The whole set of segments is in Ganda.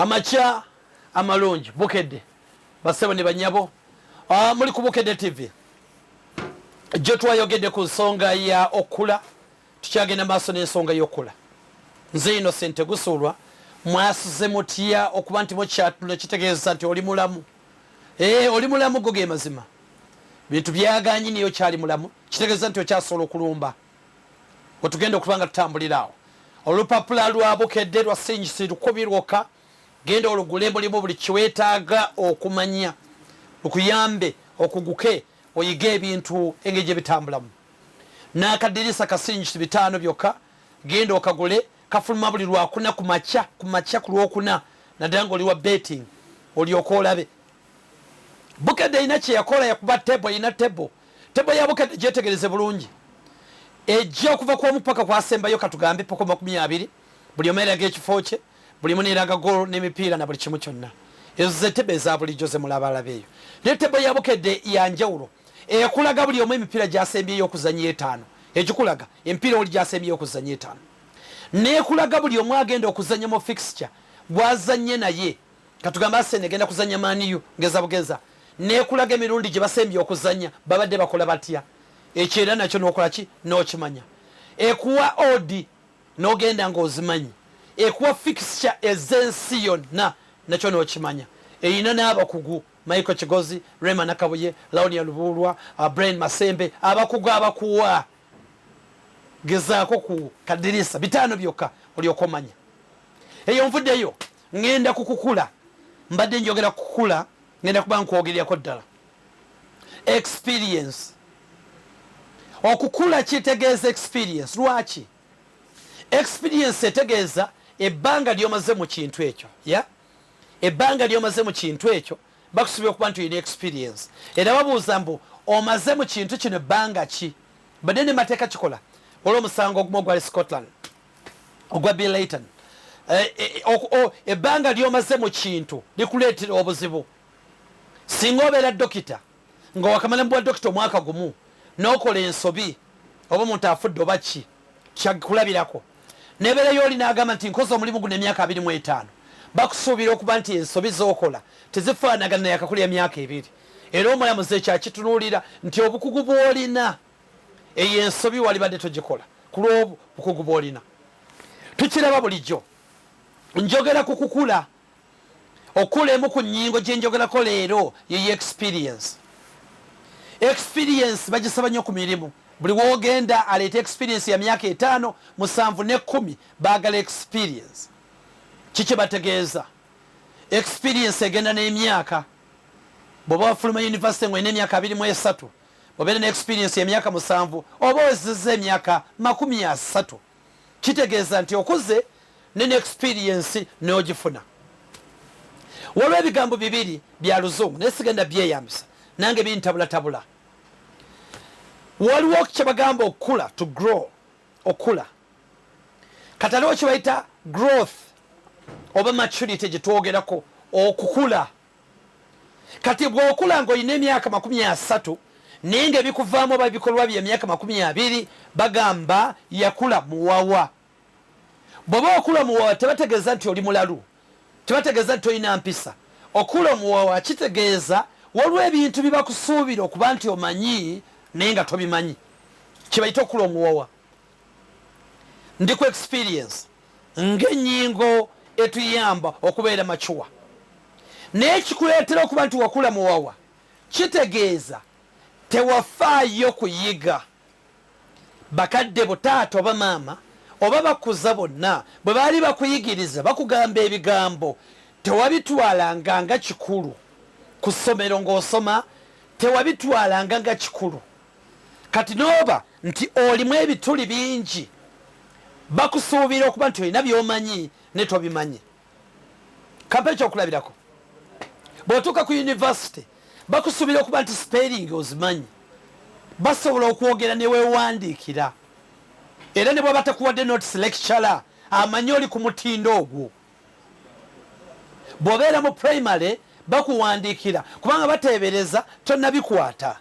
Amacha amalungi Bukedde basebo ne banyabo muri ku Bukedde TV jo twayogedde ku nsonga ya okula tukyagenda maaso n'ensonga y'okula nze Innocent Gusulwa mwasuze mutya okuba nti mukyatula kitegeeza nti oli mulamu oli mulamu goge mazima bintu byaganyi niyo kyali mulamu kitegeeza nti okyasobola okulumba otugenda okubanga tutambulirawo olupapula lwa Bukedde lwa sinjisi lukubirwoka genda olugule mulimu buli kiwetaaga okumanya okuyambe okuguke oyige ebintu engeri bitambulamu n'akadirisa kasinjisi 5 byokka genda okagule kafuluma buli lwakuna ku makya ku lwokuna naddala ng'oliwa betting olyoka olabe Bukedde ina kye yakola yakuba tebo ina tebo ya Bukedde gyetegereze bulungi ejja okuva ku omupaka kwasembayo katugambe poko 20 buli omeeraga ekifo kye buli muneraga gol n'emipiira na buli kimu kyonna ezo zetebe eza bulijjo ze mulabalabe eyo ne tebo ya Bukedde yanjawulo ekulaga buli omu emipiira gyasembyeyo okuzanya 5 ekikulaga empiira oli gyasembyeyo okuzanya 5 nekulaga buli omu agenda okuzanya mu fixture gwazanye naye katugamba Arsenal egenda kuzanya Man U ngeza bugeza nekulaga emirundi gye basembye okuzanya babadde bakola batya ekyera nakyo nokola ki n'okimanya ekuwa odi n'ogenda ng'ozimanyi ekuwa fixture ezensi yonna nakyo n'okimanya eyina n'abakugu Michael Kigozi Rema Nakabuye Laonia Lubulwa Brian Masembe abakugu abakuwa gezaako ku kadirisa 5 byokka olyokomanya eyo nvuddeyo ngenda kukukula mbadde njogera kukula ngenda kuba nkwogeryako ddala experience okukula kitegeeza experience lwaki experience etegeeza ebbanga lyomaze mu kintu ekyo ebbanga lyomaze mu kintu ekyo bakusubira okuba nti olina experience era babuuza mbu omaze mu kintu kino ebbanga ki badde ne mateeka kikola olw'omusango ogumu ogwali Scotland ogwa Bill Layton ebbanga lyomaze mu kintu likuleetera obuzibu singa obeera dokita nga wakamala mu bwa dokita omwaka gumu n'okola ensobi oba omuntu afudde oba ki kyakulabirako nebeerayo oli n'agamba nti nkoze omulimu guno emyaka 25 bakusuubira okuba nti ensobi z'okola tezifaanagana naye akakulya emyaka 2 era omulamuzi ekyakitunuulira nti obukugu bw'olina eyo ensobi walibadde togikola ku lw'obwo bukugu bw'olina tukiraba bulijjo njogera ku kukula okula emu ku nnyingo gye njogerako leero yeyo experience bagisaba nnyo ku mirimu buli woogenda aleeta experience ya myaka 5 7 ne 10 baagala experience kiki bategeeza experience egenda n'emyaka bw'oba wafuluma university ng'olina emyaka 23 obeera ne experience y'emyaka 7 oba owezezza emyaka 30 kitegeeza nti okuze ne experience n'ogifuna waliwo ebigambo 2 bya luzungu naye sigenda byeyambisa nange bintabulatabula waliwo kye bagamba okula to grow okula kataliwo kye bayita growth oba maturity gye twogerako okukula kati bw'okula ng'olina emyaka 30 naye ng'ebikuvaamu oba ebikolwa by'emyaka 20 bagamba yakula muwawa bw'oba okula muwawa tebategeeza nti oli mulalu tebategeeza nti olina mpisa okula muwawa kitegeeza waliwo ebintu bibakusuubira okuba nti omanyi naye nga tobimanyi kibayita okula omuwawa ndi ku experience ng'ennyingo etuyamba okubeera machuwa naye kikuleetera okuba nti wakula muwawa kitegeeza tewafaayo kuyiga bakadde butaata oba maama oba bakuza bonna bwe baali bakuyigiriza bakugamba ebigambo tewabitwalanga nga kikulu ku ssomero ng'osoma tewabitwalanga nga kikulu kati nooba nti olimu ebituli bingi bakusuubira okuba nti olina by'omanyi ne tobimanyi kampa ekyokulabirako bw'otuuka ku university bakusuubira okuba nti spelling ozimanyi basobola okwogera ne weewandiikira era ne bw'aba takuwadde notice lecturer amanyi oli ku mutindo ogwo bw'obeera mu primary bakuwandiikira kubanga bateebereza tonnabikwata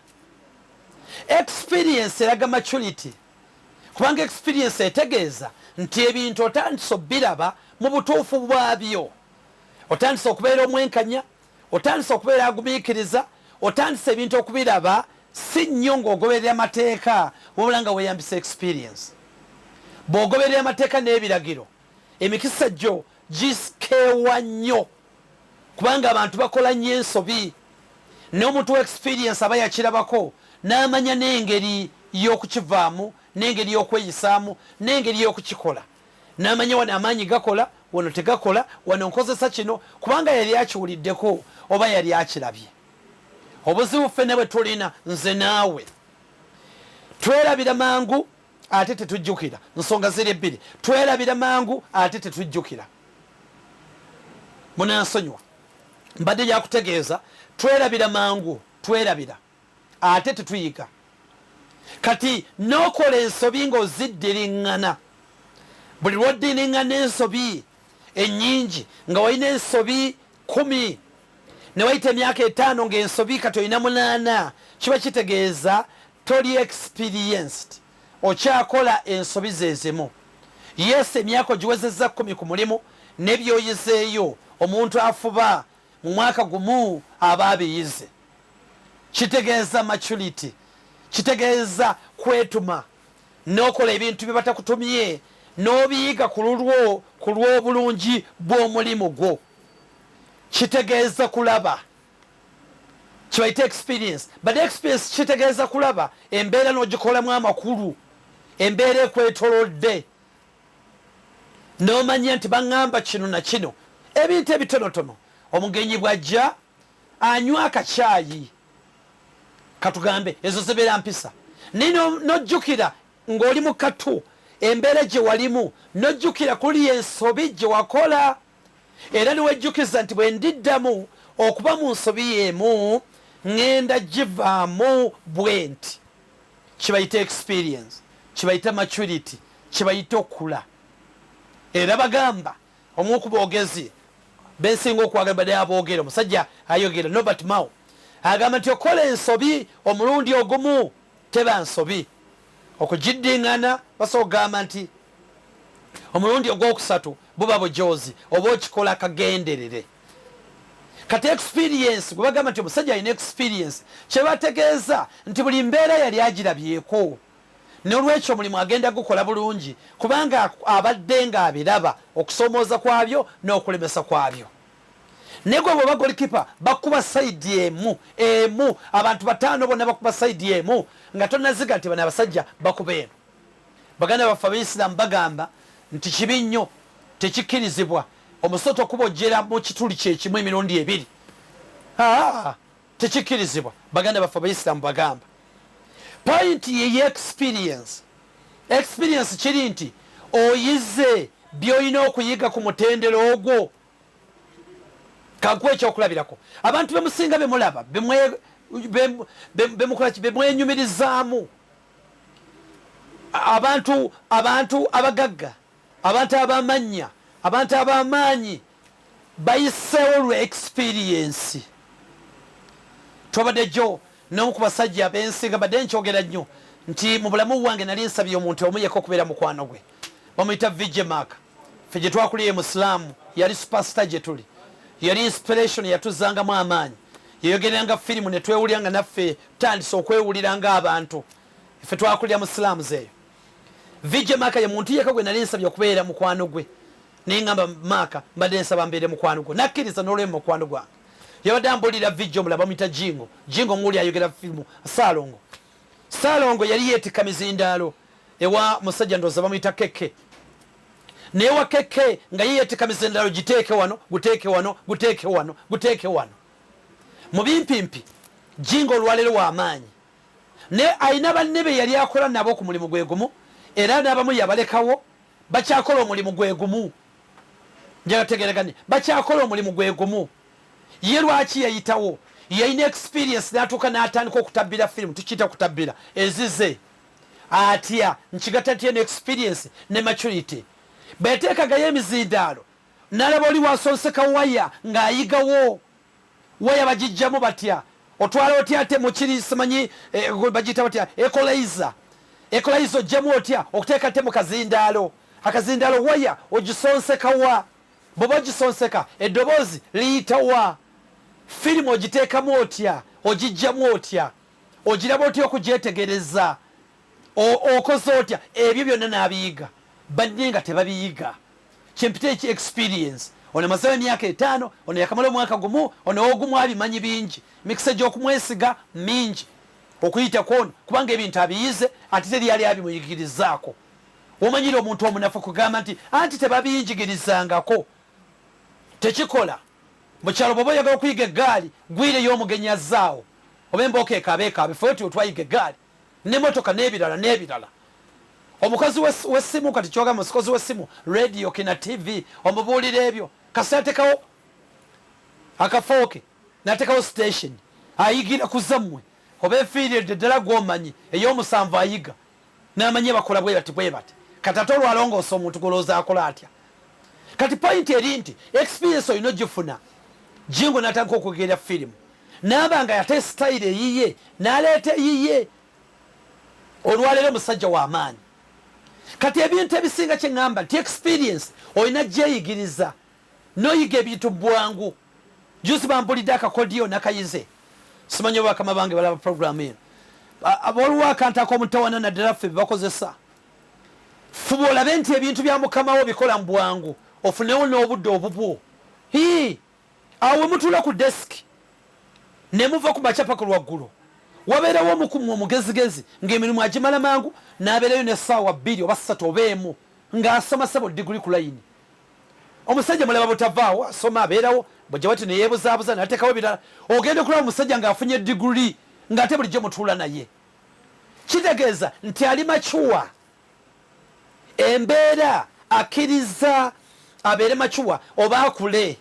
experience eraga maturity kubanga experience etegeeza nti ebintu otandise obiraba mu butuufu bwabyo otandise okubeera omwenkanya, otandise okubeera agumiikiriza, otandise ebintu okubiraba si nnyo ng'ogoberera amateeka wabula nga weeyambisa experience. Bw'ogoberera amateeka n'ebiragiro emikisa gyo gisikeewa nnyo kubanga abantu bakola nnyo ensobi, n'omuntu wa experience aba yakirabako n'amanya n'engeri y'okukivaamu, n'engeri y'okweyisaamu, n'engeri y'okukikola, n'amanya wano amaanyi gakola, wano tegakola, wano nkozesa kino kubanga yali akiwuliddeko oba yali akirabye. Obuzibu ffene bwe tulina nze naawe twerabira mangu ate tetujjukira. Nsonga ziri ebbiri, twerabira mangu ate tetujjukira. Munansonyiwa mbadde yakutegeeza, twerabira mangu, twerabira ate tetuyiga. Kati n'okola ensobi ng'oziddiriŋŋana, buli lw'oddiriŋŋana ensobi ennyingi nga walina ensobi 10 ne wayita emyaka 5 ng'ensobi kati olina 8, kiba kitegeeza toli experienced, okyakola ensobi zezimu. Yes, emyaka ogiwezezza 10 ku mulimu n'ebyoyizeeyo, omuntu afuba mu mwaka gumu aba abiyize. Kitegeeza maturity, kitegeeza kwetuma, n'okola ebintu bye batakutumye n'obiyiga ku lw'obulungi bw'omulimu gwo. Kitegeeza kulaba, kibayita experience. But experience kitegeeza kulaba embeera n'ogikolamu amakulu, embeera ekwetolodde, n'omanya nti baŋŋamba kino na kino, ebintu ebitonotono. Omugenyi bw'ajja anywa akacaayi, katugambe ezo zibeera mpisa, n'ojjukira ng'oli mu katu embeera gye walimu, n'ojjukira kuli ensobi gye wakola, era niwejjukiza nti bwe ndiddamu okuba mu nsobi y'emu ŋŋenda givaamu bwe nti. Kibayita experience, kibayita maturity, kibayita okula. Era bagamba omu ku boogezi bensinga okwagala badde aboogera, omusajja ayogera Norbert Mao agamba nti okola ensobi omulundi ogumu teba nsobi. Okugiddiŋŋana basobola okugamba nti omulundi ogwokusatu buba bujoozi oba okikola akagenderere. Kati experience gwe bagamba nti omusajja alina experience, kyebategeeza nti buli mbeera yali agirabyeko, n'olwekyo omulimu agenda gukola bulungi kubanga abadde ng'abiraba okusoomooza kwabyo n'okulemesa kwabyo. Naye gwe bw'oba golikipa bakuba sayidi emu, abantu 5 bonna bakuba sayidi emu nga tonaziga nti bano abasajja bakuba eno. Baganda baffe Abaisiraamu bagamba nti kibi nnyo, tekikkirizibwa omusota okubojjera mu kituli kyekimu emirundi 2. Tekikkirizibwa. Baganda baffe Abaisiraamu bagamba point ye experience. Experience kiri nti oyize by'olina okuyiga ku mutendero ogwo. Kakuwa ekyokulabirako abantu bemusinga bemulaba bemwenyumirizaamu, abantu abagagga, abantu abamanya, abantu abamaanyi bayiseewo lwa experience. Twabadde jjo n'omu ku basajja bensinga badde nkyogera nnyo nti mu bulamu bwange nali nsabye omuntu omu yekka okubeera mukwano gwe, bamuyita VJ Mark. Ffe gye twakuliye Musiraamu yali superstar gye tuli, yali inspiration yatuzangamu amaanyi, yeyogeranga firimu ne twewulira nga naffe tutandise okwewulira ng'abantu. Ffe twakulira Musiraamu zeeyo. VJ Mark ye muntu yekka gwe nali nsabye okubeera mukwano gwe, neŋŋamba Mark mbadde nsaba mbeere mukwano gwe, nakkiriza n'olw'emu mukwano gwange. Yabadde ambulira VJ omulala bamuyita Jingo muwuli ayogera firimu Saalongo yali yeetikka mizindaalo ewa musajja ndowooza bamuyita Keke. Naye wa Keke nga ye yeetikka mizindaalo giteeke wano, guteeke wano, guteeke wano, guteeke wano. Mu bimpimpi Jingo olwaleero w'amaanyi. Ne ayina banne be yali akola nabo ku mulimu gwe gumu, era n'abamu yabalekawo bakyakola omulimu gwe gumu. Njaga tegeregane, bakyakola omulimu gwe gumu. Ye lwaki yayitawo? Yalina experience n'atuuka n'atandika okutabbira firimu, tukiyita kutabbira ezize atya nkigatta tya ne experience ne maturity. Bwe yateekagayo emizindaalo n'alaba oli wasonseka waya ng'ayigawo waya bagijjamu batya, otwala otya ate mukiri simanyi bagiyita batya equalizer ojjamu otya okuteeka ate mu kazindaalo, akazindaalo waya ogisonsekawa bwoba gisonseka eddoboozi liyitawa firimu ogiteekamu otya ogijjamu otya ogiraba otya okugyetegereza okoze otya ebyo byonna n'abiyiga banne nga tebabiyiga kyempita eki experience ono amazewo emyaka 5 ono yakamala omwaka gumu ono ogumu abimanyi bingi mikisa gy'okumwesiga mingi okuyitako ono kubanga ebintu abiyize ate teryali abimuyigirizaako omanyire omuntu omunafu kugamba nti anti tebabiyinjigirizangako tekikola mukyalo bwoba oyagala okuyiga eggaali gwireyo omugenyi azzaawo oba embooka ekaabeekaabe fe oti otwayiga eggaali n'emotoka n'ebirala omukozi w'essimu kati kyogamba omukozi w'essimu radio kina tv omubuulira ebyo kasi atekawo akafooke n'atekawo station ayigira ku zammwe oba efiiridde ddala gw'omanyi ey'omusanvu ayiga n'amanyi bakola bwe bati kati ate olwalongoosa omuntu golooza akola atya kati point eri nti experience olina ogifuna jingo n'atandika okwegerera firimu n'aba nga yate sitayire eyiye n'aleeta eyiye olwaleero omusajja w'amaanyi kati ebintu ebisinga kyeŋŋamba nti experience olina gyeyigiriza n'oyiga ebintu bwangu jusi bampulidde akakodiyo nakayize simanyi bakama bange balaba programu eno waliwo akantu ak'omutawana naddala ffe bebakozesa fuba olabe nti ebintu bya mukamawo bikola mu bwangu ofunewo n'obudde obubwo awo we mutuula ku desiki ne muva ku macapa ku lwaggulu wabeerawo omukumu omugezigezi ng'emirimu agimala mangu n'abeerayo n'essaawa 2 oba 3 oba emu ng'asoma sebo diguli ku layini omusajja mulaba butavaawo asoma abeerawo bwejja bati neyeebuzaabuza n'ateekawo ebirala ogenda okulaba omusajja ng'afunye diguli ng'ate bulijjo mutuula naye kitegeeza nti ali macuwa embeera akkiriza abeere macuwa oba akule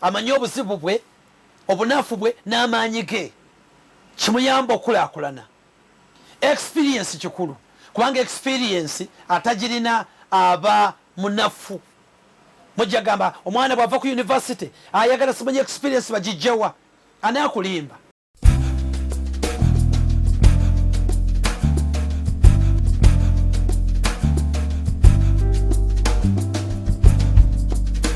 amanye obuzibu bwe obunafu bwe n'amaanyi ge kimuyamba okulaakulana experience kikulu kubanga experience atagirina aba munafu mujja gamba omwana bw'ava ku university ayagala simanya experience bagijjawa anaakulimba